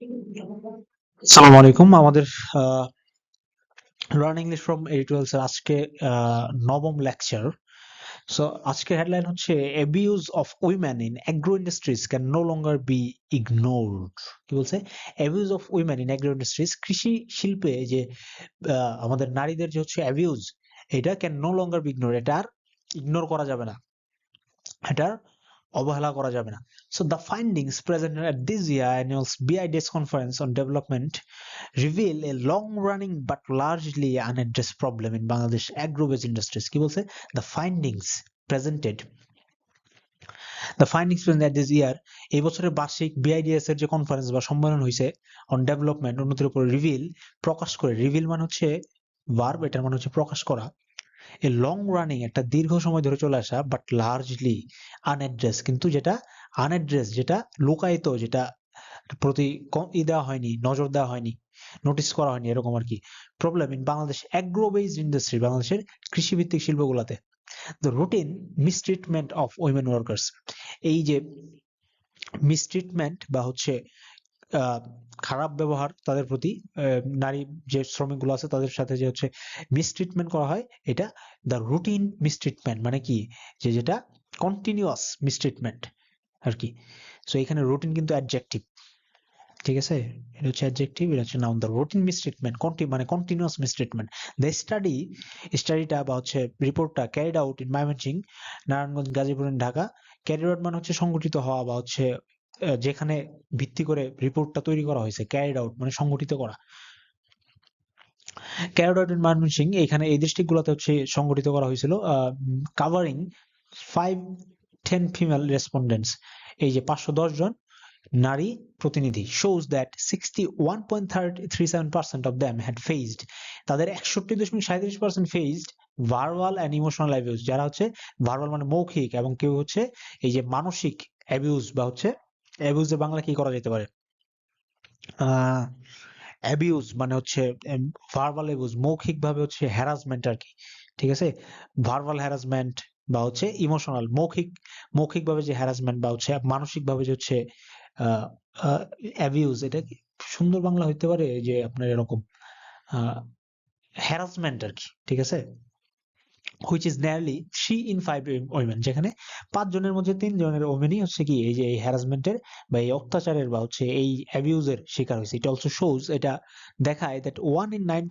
আসসালামু আলাইকুম। আমাদের লার্ন ইংলিশ ফ্রম A12 এর আজকে নবম লেকচার। সো আজকের হেডলাইন হচ্ছে abuse of women in agro industries can no longer be ignored. কি বলছে? Abuse of women in agro industries, কৃষি শিল্পে যে আমাদের নারীদের যে হচ্ছে অ্যাবিউজ, এটা can no longer be ignore, এটা আর ইগনোর করা যাবে না, এটার অবহেলা করা যাবে না। So the findings presented at this year annual BIDS conference on development reveal a long-running but largely unaddressed problem in Bangladesh agro-based industries. কি বলছে? The findings presented at this year, এই বছরের বার্ষিক BIDS এর যে কনফারেন্স বা সম্মেলন হয়েছে অন ডেভেলপমেন্ট, উন্নতির উপর প্রকাশ করে, রিভিল মানে হচ্ছে ভার্ব, এটার মানে হচ্ছে প্রকাশ করা, এ লং রানিং একটা দীর্ঘ সময় ধরে চলে আসা বাট লার্জলি আনঅ্যাড্রেস, কিন্তু যেটা আনঅ্যাড্রেস, যেটা লুকায়িত, যেটা প্রতি দেওয়া হয়নি, নজর দেওয়া হয়নি, নোটিস করা হয়নি, এরকম আর কি problem in Bangladesh agro based industry, বাংলাদেশের কৃষিভিত্তিক শিল্পগুলোতে। The routine mistreatment of women workers, এই যে মিসট্রিটমেন্ট বা হচ্ছে খারাপ ব্যবহার তাদের প্রতি, নারী যে শ্রমিকগুলো আছে তাদের সাথে যে হচ্ছে মিসট্রিটমেন্ট করা হয়, এটা দ্য রুটিন মিসট্রিটমেন্ট মানে কি, যে যেটা কন্টিনিউয়াস মিসট্রিটমেন্ট আর কি। সো এখানে রুটিন কিন্তু অ্যাডজেক্টিভ, ঠিক আছে, এটা হচ্ছে অ্যাডজেক্টিভ, এটা হচ্ছে নাউন। দ্য রুটিন মিসট্রিটমেন্ট মানে কন্টিনিউয়াস মিসট্রিটমেন্ট। দ্য স্টাডিটা বা হচ্ছে রিপোর্টটা carried out in Mymensingh, Narayanganj, Gazipur, Dhaka. Carried out মানে হচ্ছে সংগঠিত হওয়া বা হচ্ছে যেখানে ভিত্তি করে রিপোর্টটা তৈরি করা হয়েছে, ক্যারিড আউট মানে সংগঠিত করা। ক্যারিড আউট ইন ময়মনসিংহ, এখানে এই ডিস্ট্রিক্টগুলোতে হচ্ছে সংগঠিত করা হয়েছিল, কাভারিং 510 ফিমেল রেসপন্ডেন্টস, এই যে 510 জন নারী প্রতিনিধি। shows that 61.37% of them had faced, তাদের 61.37% faced verbal and emotional abuse, যারা হচ্ছে ভার্বাল মানে মৌখিক, এবং কেউ হচ্ছে এই যে মানসিক অ্যাবিউজ বা হচ্ছে অ্যাবিউজের বাংলা কি করা যেতে পারে, অ্যাবিউজ মানে হচ্ছে ভার্বাল অ্যাবিউজ, মৌখিক ভাবে হচ্ছে হ্যারাসমেন্ট আর কি, ঠিক আছে। ভার্বাল হ্যারাসমেন্ট বা হচ্ছে ইমোশনাল, মৌখিক ভাবে যে হ্যারাসমেন্ট বা হচ্ছে মানসিক ভাবে যে হচ্ছে অ্যাবিউজ, এটা কি সুন্দর বাংলা হইতে পারে যে আপনার এরকম হ্যারাসমেন্ট আর কি, ঠিক আছে। which is nearly 3 in 5 women, যেখানে 5 জনের মধ্যে 3 জনের ওমেনই হচ্ছে কি এই যে এই হ্যারাসমেন্টের বা এই অত্যাচারের বা হচ্ছে এই অ্যাবিউজের শিকার হয়েছে। it also shows, এটা দেখায় that 1 in 9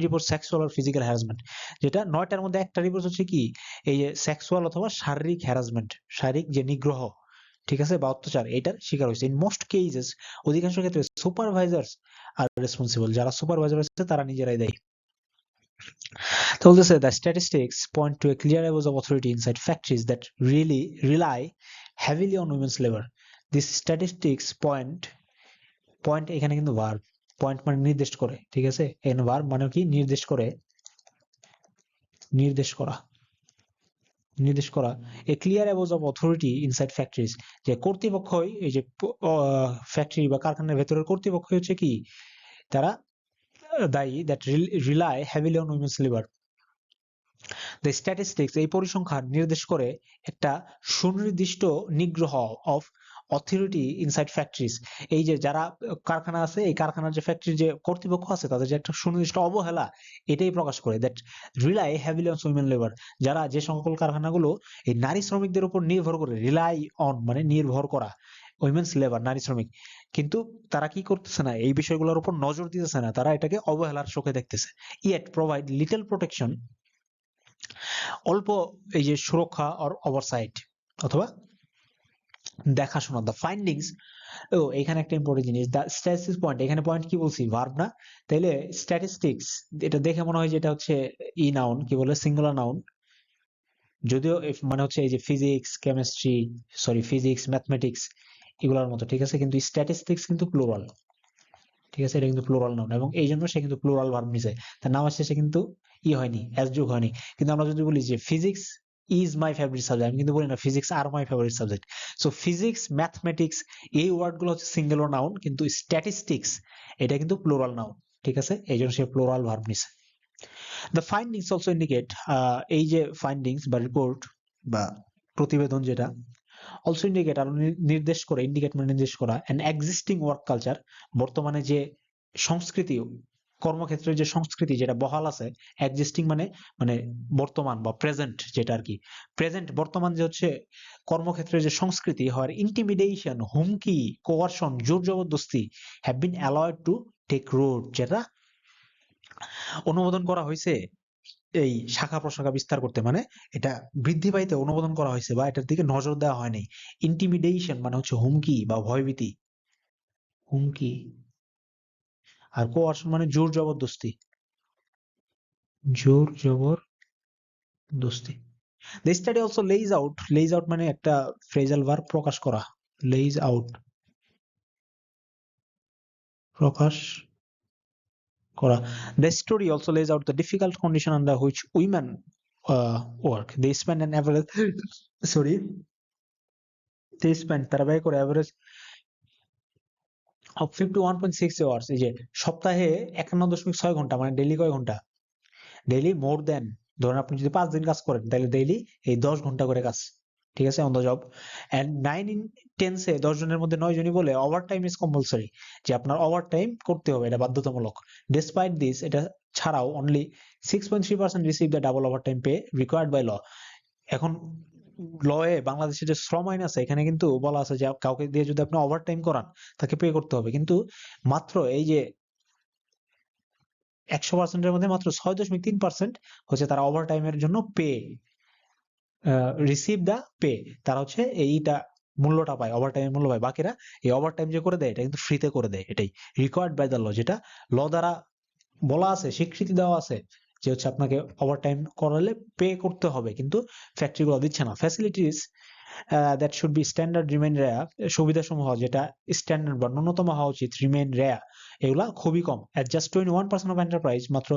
রিপোর্ট সেক্সুয়াল আর ফিজিক্যাল হ্যারাসমেন্ট, যেটা 9টার মধ্যে একটা রিপোর্ট হচ্ছে কি এই যে সেক্সুয়াল অথবা শারীরিক হ্যারাসমেন্ট, শারীরিক যে নিগ্রহ, ঠিক আছে, বা অত্যাচার, এটার শিকার হয়েছে। ইন মোস্ট কেসেস, অধিকাংশ ক্ষেত্রে সুপারভাইজার্স আর রেসপন্সিবল, যারা সুপারভাইজার আছে তারা নিজেরাই দায়ী। তো বলতেছে the statistics point to a clear abuse of authority inside factories that really rely heavily on women's labor. This statistics point এখানে কিন্তু verb, point মানে নির্দেশ করে, ঠিক আছে, এখানে verb মানে কি নির্দেশ করে, নির্দেশ করা, নির্দেশ করা। a clear abuse of authority inside factories, যে কর্তৃপক্ষই এই যে ফ্যাক্টরি বা কারখানার ভেতরের কর্তৃপক্ষ হচ্ছে কি তারা দায়ী, that rely heavily on women's labor. The statistics, এই পরিসংখ্যান নির্দেশ করে একটা সুনির্দিষ্ট নিগ্রহ অফ অথরিটি ইনসাইড ফ্যাক্টরিজ, এই যে যারা কারখানা আছে, এই কারখানার যে ফ্যাক্টরির যে কর্তৃপক্ষ আছে তাদের যে একটা সুনির্দিষ্ট অবহেলা, এটাই প্রকাশ করে। That rely heavily on women labour, যারা যে সকল কারখানাগুলো এই নারী শ্রমিকদের উপর নির্ভর করে, রিলাই অন মানে নির্ভর করা, উইমেন্স লেবার নারী শ্রমিক, কিন্তু তারা কি করতেছে না, এই বিষয়গুলোর উপর নজর দিতেছে না, তারা এটাকে অবহেলার চোখে দেখতেছে। ইয়েট প্রোভাইড লিটল প্রোটেকশন, অল্প এই যে সুরক্ষা অর ওভারসাইট অথবা দেখাশোনা। দ্য ফাইন্ডিংস, ও এখানে একটা ইম্পর্টেন্ট জিনিস, দ্য স্ট্যাটিস্টিক্স পয়েন্ট, এখানে পয়েন্ট কি বলছি, ভার্ব না, তাইলে স্ট্যাটিস্টিক্স এটা দেখে মনে হয় যে এটা হচ্ছে ই নাউন, কি বলে সিঙ্গুলার নাউন, যদিও মানে হচ্ছে এই যে ফিজিক্স ম্যাথমেটিক্স এগুলোর মতো, ঠিক আছে, কিন্তু স্ট্যাটিস্টিক্স কিন্তু প্লুরাল, ঠিক আছে, এটা কিন্তু প্লুরাল নাউন, এবং এই জন্য সে কিন্তু প্লুরাল ভার্ব নিছে, তার নামের শেষে কিন্তু হয়নি, এস যোগ হয়নি। কিন্তু আমরা যদি বলি যে physics is my favourite subject, আমি কিন্তু বলি না physics are my favourite subject. So physics mathematics এই ওয়ার্ড গুলো হচ্ছে সিঙ্গুলার নাউন, কিন্তু স্ট্যাটিস্টিক্স এটা কিন্তু প্লুরাল নাউন, ঠিক আছে, এই জন্য সে প্লুরাল ভার্ব নিছে। দ্য ফাইন্ডিংস অলসো ইন্ডিকেট, এই যে ফাইন্ডিংস বা রিপোর্ট বা প্রতিবেদন যেটা অলসো ইন্ডিকেট আরো নির্দেশ করে, ইন্ডিকেট মানে নির্দেশ করা, অ্যান এক্সিস্টিং ওয়ার্ক কালচার, বর্তমানে যে সংস্কৃতি, কর্মক্ষেত্রের যে সংস্কৃতি যেটা বহাল আছে, এক্সিস্টিং মানে মানে বর্তমান বা প্রেজেন্ট, যেটা আর কি প্রেজেন্ট বর্তমান যে হচ্ছে কর্মক্ষেত্রের যে সংস্কৃতি হয়, ইন্টিমিডেশন, হুমকি, কোয়ারশন, জোর জবরদস্তি have been allowed to take root, যেটা অনুমোদন করা হয়েছে এই শাখা প্রশাখা বিস্তার করতে, মানে এটা বৃদ্ধি পাইতে অনুমোদন করা হয়েছে বা এটার দিকে নজর দেওয়া হয়নি। ইন্টিমিডেশন মানে হচ্ছে হুমকি বা ভয়ভীতি, হুমকি, আর কোয়ারশন মানে জোর জবরদস্তি, জোর জবরদস্তি। The study also lays out মানে একটা ফ্রেজাল ভার্ব, প্রকাশ করা, lays out, প্রকাশ করা। The story also lays out the difficult condition under which women work. They spend an average sorry they spend, তারা ব্যয় করে average of 51.6 hours, এই যে সপ্তাহে 51.6 ঘন্টা, মানে ডেইলি কয় ঘন্টা, ডেইলি মোর দেন, ধরেন আপনি যদি 5 দিন কাজ করেন তাহলে ডেইলি এই 10 ঘন্টা করে কাজ, ঠিক আছে, on the job. And 9 in 10 10 জনের মধ্যে 9 জনই বলে ওভার টাইম ইজ কম্পালসরি, যে আপনার ওভার টাইম করতে হবে, এটা বাধ্যতামূলক। ডিসপাইট দিস, এটা ছাড়াও only 6.3% receive the double overtime pay required by law. এখন লয়ে বাংলাদেশের যে শ্রম আইন আছে, এখানে কিন্তু বলা আছে যে কাউকে দিয়ে যদি আপনি ওভার টাইম করান তাকে পে করতে হবে, কিন্তু মাত্র এই যে 100%-এর মধ্যে মাত্র 6.3% হচ্ছে তারা ওভার টাইমের জন্য পে, রিসিভ দা পে, তারা হচ্ছে এইটা মূল্যটা পায়, ওভার টাইমের মূল্য পায়। বাকিরা এই ওভার টাইম যে করে দেয় এটা কিন্তু ফ্রিতে করে দেয়, এটাই রিকোয়ার্ড বাই দ্য ল, যেটা ল দ্বারা বলা আছে, স্বীকৃতি দেওয়া আছে যে হচ্ছে আপনাকে ওভার টাইম করালে পে করতে হবে, কিন্তু ফ্যাক্টরি গুলো দিচ্ছে না। Facilities that should be standard remain rare, সুবিধাসমূহ যেটা স্ট্যান্ডার্ড বা ন্যূনতম হওয়া উচিত রিমেইন রেয়ার, এগুলা খুবই কম। অ্যাট জাস্ট 21% অফ এন্টারপ্রাইজ, মাত্র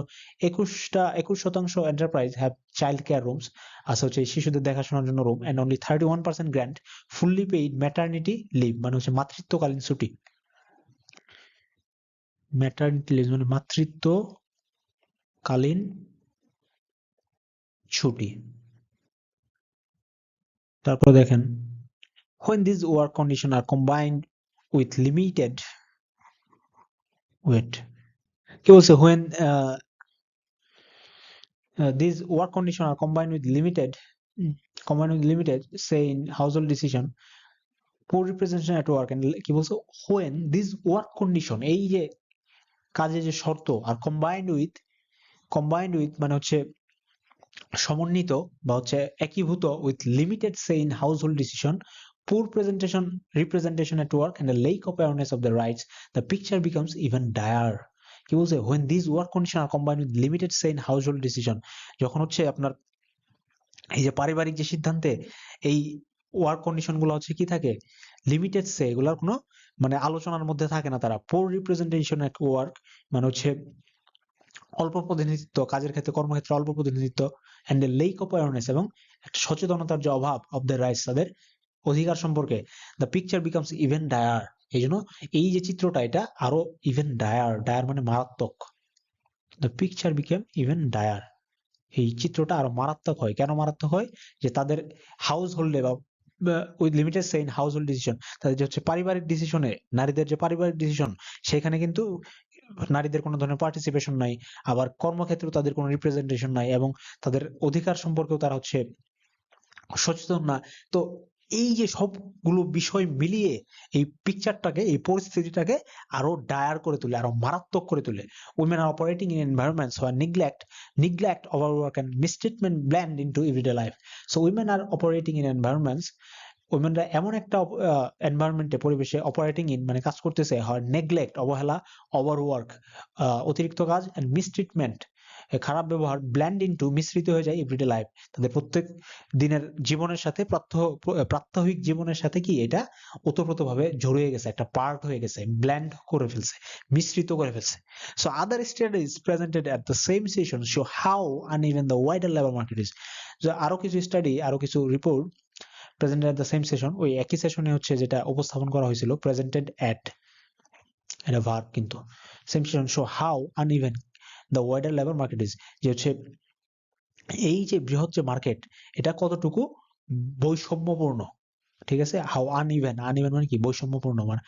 21% enterprise have child care rooms, আছে হচ্ছে শিশুদের দেখাশোনার জন্য room, and only 31% grant fully paid maternity leave, মানে হচ্ছে মাতৃত্বকালীন ছুটি, ম্যাটারনিটি লিভ মানে মাতৃত্বকালীন ছুটি। তারপর দেখেন, when these work conditions are combined with limited, wait, কি বলছে, when these work conditions are combined with limited say in household decision, poor representation at work, and কি বলছে, when these work condition, এই যে কাজে যে শর্ত, আর combined with মানে হচ্ছে সমন্বিত বা হচ্ছে একীভূত with limited say in household decision, poor representation at work, and a lack of awareness of the rights, the picture becomes even dire. কি বলছে, when these work conditions are combined with limited say in household decision, যখন হচ্ছে আপনার এই যে পারিবারিক যে সিদ্ধান্তে এই ওয়ার্ক কন্ডিশন গুলো হচ্ছে কি থাকে, লিমিটেড সে, এগুলোর কোনো মানে আলোচনার মধ্যে থাকে না তারা। পোর রিপ্রেজেন্টেশন এট ওয়ার্ক মানে হচ্ছে অল্প প্রতিনিধিত্ব, কাজের ক্ষেত্রে কর্মক্ষেত্রে অল্প প্রতিনিধিত্ব, and a lake of awareness, এবং একটা সচেতনতার যে অভাব অফ দ্য রাইটস, তাদের অধিকার সম্পর্কে, the picture becomes even direr, এই জন্য এই যে চিত্রটা এটা আরো ইভেন ডায়ার, ডায়ার মানে মারাত্মক, the picture became even direr, এই চিত্রটা আরো মারাত্মক হয়। কেন মারাত্মক হয়, যে তাদের হাউস হোল্ডে বা with limited say in house hold decision, তাদের যে হচ্ছে পারিবারিক ডিসিশনে, নারীদের যে পারিবারিক ডিসিশন, সেখানে কিন্তু নারীদের কোনো ধরনের পার্টিসিপেশন নাই, আবার কর্মক্ষেত্রেও তাদের কোনো রিপ্রেজেন্টেশন নাই, এবং তাদের অধিকার সম্পর্কেও তারা হচ্ছে সচেতন না। তো এই যে সবগুলো বিষয় মিলিয়ে এই পিকচারটাকে, এই পরিস্থিতিটাকে আরো ডায়ার করে তোলে, আরো মারাত্মক করে তোলে। Women are operating in environments where neglect, overwork and mistreatment blend into everyday life. So women are operating in environments, উইমেনরা এমন একটা এনভায়রনমেন্টে, পরিবেশে অপারেটিং ইন মানে কাজ করতেছে, হয় নেগলেক্ট অবহেলা, ওভারওয়ার্ক অতিরিক্ত কাজ, এন্ড মিসট্রিটমেন্ট খারাপ ব্যবহার, ব্ল্যান্ড ইনটু মিশ্রিত হয়ে যায় এভরিডে লাইফ, তাদের প্রত্যেক দিনের জীবনের সাথে, প্রাত্যহিক জীবনের সাথে কি এটা ওতপ্রোতভাবে জড়িয়ে গেছে, একটা পার্ট হয়ে গেছে, ব্ল্যান্ড করে ফেলছে, মিশ্রিত করে ফেলছে। So other studies presented at the same session show how uneven the wider labour market is. আরো কিছু স্টাডি, আরো কিছু report presented at the same session, ওই একই সেশনে হচ্ছে যেটা উপস্থাপন করা হয়েছিল, প্রেজেন্টেড এট, এটা ভার্ব কিন্তু, same session show how uneven the wider labour market is, যে হচ্ছে এই যে বৃহৎ যে মার্কেট, এটা কতটুকু বৈষম্যপূর্ণ, ঠিক আছে, হাউ আনইভেন, আনইভেন মানে কি বৈষম্যপূর্ণ, মানে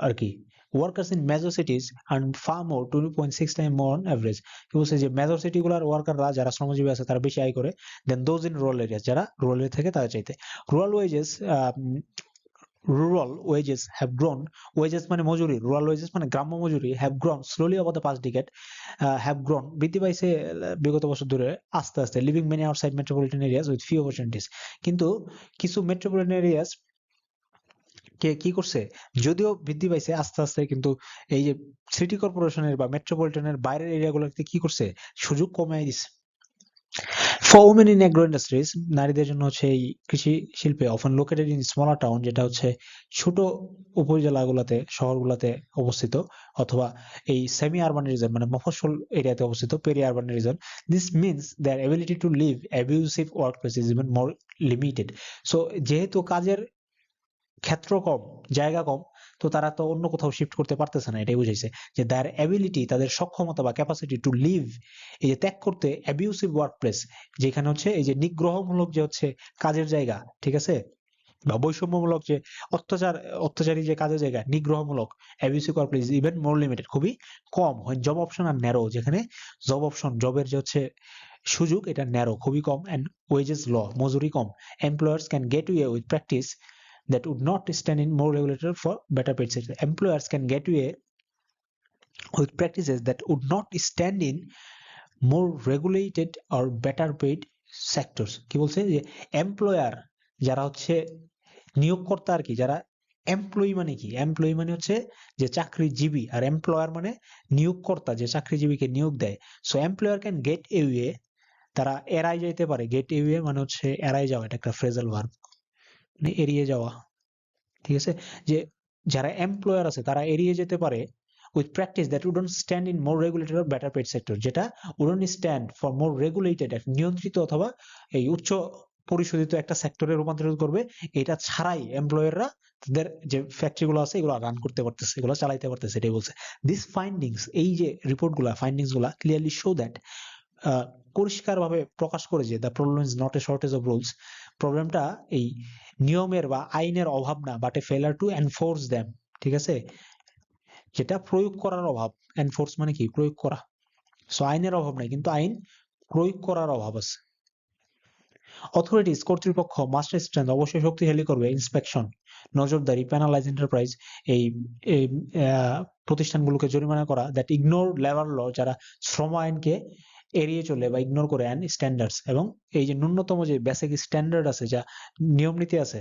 আর কি। Workers in major সিটিজ earn fur more 2.6 time more on average. কি বলছে যে মেজর সিটি গুলার ওয়ার্কাররা যারা শ্রমজীবী আছে তারা বেশি আয় করে than those in rural area, যারা রুরাল এরিয়া থেকে তাদের চাইতে। Rural wages, rural wages have grown, wages মানে মজুরি, rural wages মানে গ্রাম্য মজুরি, have grown slowly over the past decade, have grown বৃদ্ধি পাইছে বিগত বছর ধরে আস্তে আস্তে, living many outside metropolitan areas with few opportunities। কিন্তু কিছু metropolitan areas কে কি করছে, যদিও বৃদ্ধি পাইছে আস্তে আস্তে, কিন্তু এই যে সিটি কর্পোরেশনের বা মেট্রোপলিটনের বাইরের এরিয়াগুলোতে কি করছে, সুযোগ কমাই দিছে। For women in agro industries, নারীদের জন্য হচ্ছে এই কৃষি শিল্পে often located in smaller town, যেটা হচ্ছে ছোট উপজেলাগুলোতে, শহরগুলোতে অবস্থিত, অথবা এই সেমি আরবান রিজন মানে মফস্বল এরিয়াতে অবস্থিত, peri urban region. This means their ability to live abusive workplace is even more limited. So যেহেতু কাজের ক্ষেত্র কম, জায়গা কম, তো তারা তো অন্য কোথাও শিফট করতে পারতেছে না, এটাই বুঝাইছে যে তার অ্যাবিলিটি, তাদের সক্ষমতা বা ক্যাপাসিটি টু লিভ, এই যে ত্যাগ করতে, অ্যাবিউসিভ ওয়ার্কপ্লেস, যেখানে হচ্ছে এই যে নিগ্রহমূলক যে হচ্ছে কাজের জায়গা, ঠিক আছে, বা বৈষম্যমূলক যে অত্যাচারী যে কাজের জায়গা, নিগ্রহমূলক abusive workplace even more limited, খুবই কম হয়। জব অপশন আর ন্যারো, যেখানে জব অপশন, জবের যে হচ্ছে সুযোগ, এটা ন্যারো, খুবই কম, এন্ড ওয়েজেস ল, মজুরি কম। Employers can get away with practice that would not stand in more regulated for better paid sector. Employers can get away with practices that would not stand in more regulated or better paid sectors। কি বলছে যে employer, যারা হচ্ছে নিয়োগকর্তা আর কি, যারা employee মানে কি, এমপ্লয়ি মানে হচ্ছে যে চাকরিজীবী, আর এমপ্লয়ার মানে নিয়োগকর্তা, যে চাকরিজীবীকে নিয়োগ দেয়। So employer can get away, তারা এড়াই যাইতে পারে। গেট এওয়ে মানে হচ্ছে এড়াই যাওয়া, এটা একটা ফ্রেজাল ভার্ব, মানে এড়িয়ে যাওয়া, ঠিক আছে, যে যারা এমপ্লয়ার আছে তারা এড়িয়ে যেতে পারে with practice that wouldn't stand in more regulated or better paid sector, যেটা wouldn't stand for more regulated, নিয়ন্ত্রিত অথবা এই উচ্চ পরিশোধিত একটা সেক্টরে রূপান্তরিত করবে, এটা ছাড়াই এমপ্লয়াররা তাদের যে ফ্যাক্টরি গুলো আছে এগুলো রান করতে পারতেছে, এগুলো চালাইতে পারতেছে, এটাই বলছে। দিস ফাইন্ডিংস, এই যে রিপোর্ট গুলা, ফাইন্ডিংস গুলা ক্লিয়ারলি শো দ্যাট, পরিষ্কারভাবে প্রকাশ করে যে the problem is not a shortage of rules, প্রবলেমটা এই নিয়মের বা আইনের অভাব না, বাট এ ফেলার টু এনফোর্স দ্যাম, ঠিক আছে, যেটা প্রয়োগ করার অভাব। এনফোর্স মানে কি, প্রয়োগ করা। সো আইনের অভাব নাই, কিন্তু আইন প্রয়োগ করার অভাব আছে। অথরিটিস, কর্তৃপক্ষ, মাস্ট স্ট্রেন্থ, অবশ্যই শক্তিশালী করবে, ইন্সপেকশন, নজরদারি, প্যানালাইজ এন্টারপ্রাইজ, এই প্রতিষ্ঠানগুলোকে জরিমানা করা, দ্যাট ইগনোর লেবার ল, যারা শ্রম আইনকে এড়িয়ে চলে বা ইগনোর করে, অ্যান্ড স্ট্যান্ডার্ডস, এবং এই যে ন্যূনতম যে বেসিক স্ট্যান্ডার্ড আছে, যা নিয়ম নীতি আছে,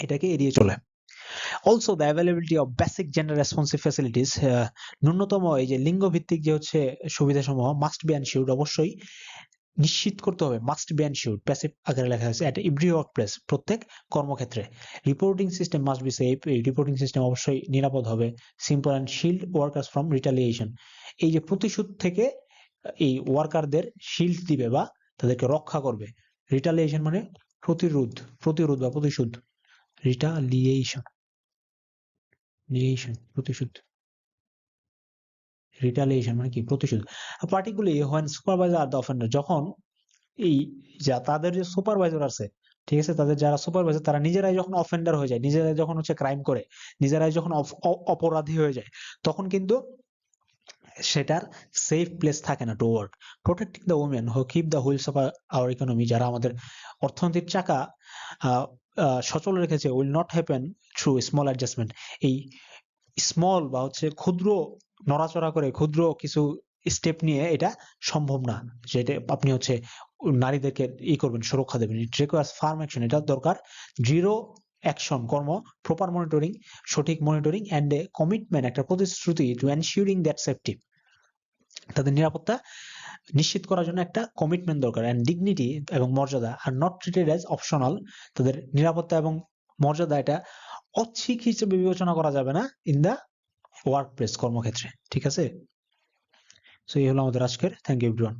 এটাকে এড়িয়ে চলে। Also the availability of basic gender responsive facilities, ন্যূনতম এই যে লিঙ্গ ভিত্তিক যে হচ্ছে সুবিধাসমূহ, মাস্ট বি এনশিওরড, অবশ্যই নিশ্চিত করতে হবে, মাস্ট বি এনশিওরড, প্যাসিভ আকারে লেখা আছে, এট এভরি ওয়ার্ক প্লেস, প্রত্যেক কর্মক্ষেত্রে। Reporting system must be safe, এই রিপোর্টিং সিস্টেম অবশ্যই নিরাপদ হবে। Simple and shield workers from retaliation, এই যে প্রতিশোধ থেকে এই ওয়ার্কারদের শিল্ড দিবে বা তাদেরকে রক্ষা করবে। রিটালিয়েশন মানে প্রতিরোধ, প্রতিরোধ বা প্রতিশোধ, রিটালিয়েশন, প্রতিশোধ, রিটালিয়েশন মানে কি, প্রতিশোধ। Particularly when supervisor are the offender, যখন এই যা তাদের যে সুপারভাইজার আছে, ঠিক আছে, তাদের যারা সুপারভাইজার, তারা নিজেরাই যখন অফেন্ডার হয়ে যায়, নিজেরাই যখন হচ্ছে ক্রাইম করে, নিজেরাই যখন অপরাধী হয়ে যায়, তখন কিন্তু সেটার সেফ প্লেস থাকে না to work. Protecting the women who keep the wheels of our economy, যারা আমাদের অর্থনীতির চাকা সচল রেখেছে, will not happen through small adjustment, এই স্মল বা হচ্ছে ক্ষুদ্র নড়াচড়া করে, ক্ষুদ্র কিছু স্টেপ নিয়ে এটা সম্ভব না, যেটা আপনি হচ্ছে নারীদেরকে করবেন, সুরক্ষা দেবেন। ইট রিকোয়ার্স ফার্ম অ্যাকশন, এটা দরকার দৃঢ় অ্যাকশন, কর্ম, প্রপার মনিটরিং, সঠিক মনিটরিং, অ্যান্ড এ কমিটমেন্ট, একটা প্রতিশ্রুতি, টু এনশিওরিং দ্যাট সেফটি, তাদের নিরাপত্তা নিশ্চিত করার জন্য একটা কমিটমেন্ট দরকার। অ্যান্ড ডিগনিটি, এবং মর্যাদা, are not treated as optional, তাদের নিরাপত্তা এবং মর্যাদা এটা ঐচ্ছিক হিসেবে বিবেচনা করা যাবে না ইন দা ওয়ার্ক প্লেস, কর্মক্ষেত্রে, ঠিক আছে। সো এই হলো আমাদের আজকের, থ্যাংক ইউ এভরিওয়ান।